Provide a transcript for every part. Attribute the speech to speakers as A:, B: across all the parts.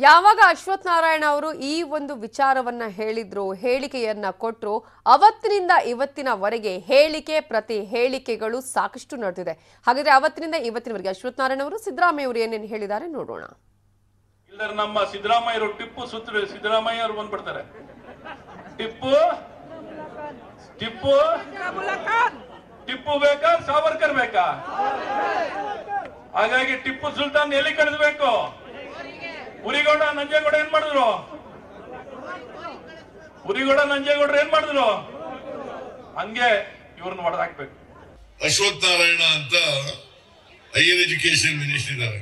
A: ಯಾವಾಗ ಅಶ್ವಥ್ ನಾರಾಯಣ ಅವರು ಈ ಒಂದು ವಿಚಾರವನ್ನ ಹೇಳಿದ್ರು, ಹೇಳಿಕೆಯನ್ನ ಕೊಟ್ಟರು, ಅವತ್ತಿನಿಂದ ಇವತ್ತಿನವರೆಗೆ ಹೇಳಿಕೆ ಪ್ರತಿ ಹೇಳಿಕೆಗಳು ಸಾಕಷ್ಟು ನಡೆದಿದೆ. ಹಾಗಾದ್ರೆ ಅವತ್ತಿನಿಂದ ಇವತ್ತಿನವರೆಗೆ ಅಶ್ವಥ್ ನಾರಾಯಣ ಅವರು ಸಿದ್ದರಾಮಯ್ಯ ಅವರು ಏನೇನು ಹೇಳಿದ್ದಾರೆ ನೋಡೋಣ.
B: ಇಲ್ಲರ ನಮ್ಮ ಸಿದ್ದರಾಮಯ್ಯ ಅವರು ಟಿಪ್ಪು ಸುತ್ತ ಸಿದ್ದರಾಮಯ್ಯ ಅವರು ಬಂದ್ಬಿಡ್ತಾರೆ. ಟಿಪ್ಪು ಟಿಪ್ಪು ಟಿಪ್ಪು ಬೇಕಾ ಸಾವರ್ಕರ್ ಬೇಕಾ? ಹಾಗಾಗಿ ಟಿಪ್ಪು ಸುಲ್ತಾನ್ ಎಲ್ಲಿ ಕಳಿಸ್ಬೇಕು? ಉರಿಗೌಡ ನಂಜೇಗೌಡ ಏನ್ ಮಾಡಿದ್ರು? ಉರಿಗೌಡ ನಂಜೇಗೌಡರು ಏನ್ ಮಾಡಿದ್ರು? ಹಂಗೆ ಇವ್ರನ್ನ ಹೊಡೆದಾಕ್ಬೇಕು.
C: ಅಶ್ವಥ್ ನಾರಾಯಣ ಅಂತ ಹೈಯರ್ ಎಜುಕೇಶನ್ ಮಿನಿಸ್ಟರ್ ಇದ್ದಾರೆ.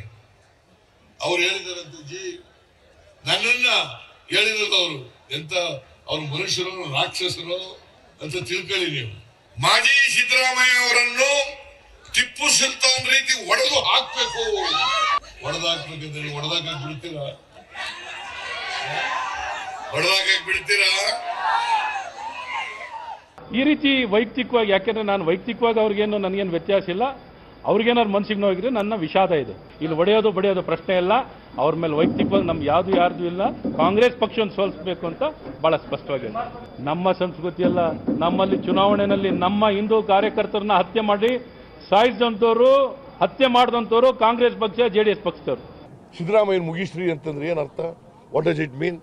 C: ಅವ್ರು ಹೇಳಿದಾರಂತೆ, ಜಿ ನನ್ನನ್ನ ಹೇಳಿರೋದು ಅವರು ಎಂತ ಅವ್ರ ಮನುಷ್ಯರು ರಾಕ್ಷಸರು ಅಂತ ತಿಳ್ಕೊಳ್ಳಿ ನೀವು. ಮಾಜಿ ಸಿದ್ದರಾಮಯ್ಯ ಅವರನ್ನು ಟಿಪ್ಪು ಸುಲ್ತಾನ್ ರೀತಿ ಒಡೆದು ಹಾಕ್ಬೇಕು. ಹೊಡೆದಾಕ್ಬೇಕಂದ್ರೆ ಹೊಡೆದಾಕಕ್ ಬಿಡ್ತೀರಾ? ಹೊಡೆದಾಕಕ್ ಬಿಡ್ತೀರಾ?
D: ಈ ರೀತಿ ವೈಯಕ್ತಿಕವಾಗಿ, ಯಾಕೆಂದ್ರೆ ನಾನು ವೈಯಕ್ತಿಕವಾಗಿ ಅವ್ರಿಗೇನು ನನಗೇನು ವ್ಯತ್ಯಾಸ ಇಲ್ಲ. ಅವ್ರಿಗೇನಾದ್ರು ಮನ್ಸಿಗೆ ನೋವಿದ್ರೆ ನನ್ನ ವಿಷಾದ ಇದು. ಇಲ್ಲಿ ಒಡೆಯೋದು ಬಡಿಯೋದು ಪ್ರಶ್ನೆ ಇಲ್ಲ. ಅವ್ರ ಮೇಲೆ ವೈಯಕ್ತಿಕವಾಗಿ ನಮ್ಗೆ ಯಾರ್ದು ಇಲ್ಲ. ಕಾಂಗ್ರೆಸ್ ಪಕ್ಷವನ್ನು ಸೋಲಿಸಬೇಕು ಅಂತ ಬಹಳ ಸ್ಪಷ್ಟವಾಗಿದೆ. ನಮ್ಮ ಸಂಸ್ಕೃತಿ ಅಲ್ಲ. ನಮ್ಮಲ್ಲಿ ಚುನಾವಣೆಯಲ್ಲಿ ನಮ್ಮ ಹಿಂದೂ ಕಾರ್ಯಕರ್ತರನ್ನ ಹತ್ಯೆ ಮಾಡಿ ಸಾಯಿಸಿದಂಥವ್ರು, ಹತ್ಯೆ ಮಾಡಿದಂಥವ್ರು ಕಾಂಗ್ರೆಸ್ ಪಕ್ಷ, JDS ಪಕ್ಷದವರು.
C: ಸಿದ್ದರಾಮಯ್ಯ ಮುಗಿಸ್ರಿ ಅಂತಂದ್ರೆ ಏನರ್ಥ? What does it mean?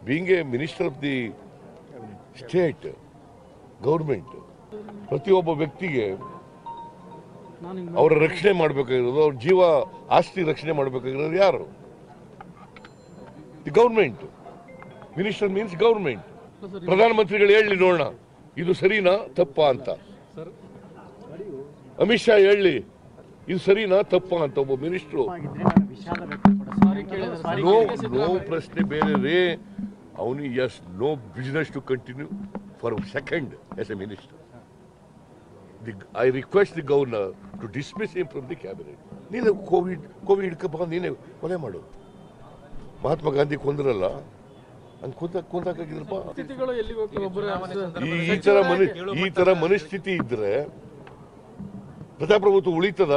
C: Being A minister of the state government, ಪ್ರತಿಯೊಬ್ಬ ವ್ಯಕ್ತಿಗೆ ಅವರ ರಕ್ಷಣೆ ಮಾಡಬೇಕಾಗಿರೋದು, ಅವ್ರ ಜೀವ ಆಸ್ತಿ ರಕ್ಷಣೆ ಮಾಡಬೇಕಾಗಿರೋದು ಯಾರು? The government. Minister means government. ಪ್ರಧಾನಮಂತ್ರಿಗಳು ಹೇಳಿ ನೋಡೋಣ, ಇದು ಸರಿನಾ ತಪ್ಪಾ ಅಂತ. ಅಮಿತ್ ಶಾ ಹೇಳಿ ಇದು ಸರಿನಾ ತಪ್ಪಾ ಅಂತ. ಒಬ್ಬ ಮಿನಿಸ್ಟ್ರು ನೋ ಪ್ರಶ್ನೆ ಬೇರೆ ರೇ. ಅವನು has no business to continue for second as a minister. I request the governor to dismiss him from the cabinet. ನೀನು ಕೋವಿಡ್ ಹಿಡ್ಕಪ್ಪ, ನೀನೆ ಕೊಲೆ ಮಾಡು. ಮಹಾತ್ಮ ಗಾಂಧಿ ಕೊಂದ್ರಲ್ಲ, ಹಂಗೆ ಕೊಂದಾಕಿದ್ರಪ್ಪ. ಈ ತರ ಮನಸ್ಥಿತಿ ಇದ್ರೆ ಪ್ರಜಾಪ್ರಭುತ್ವ ಉಳಿತದ?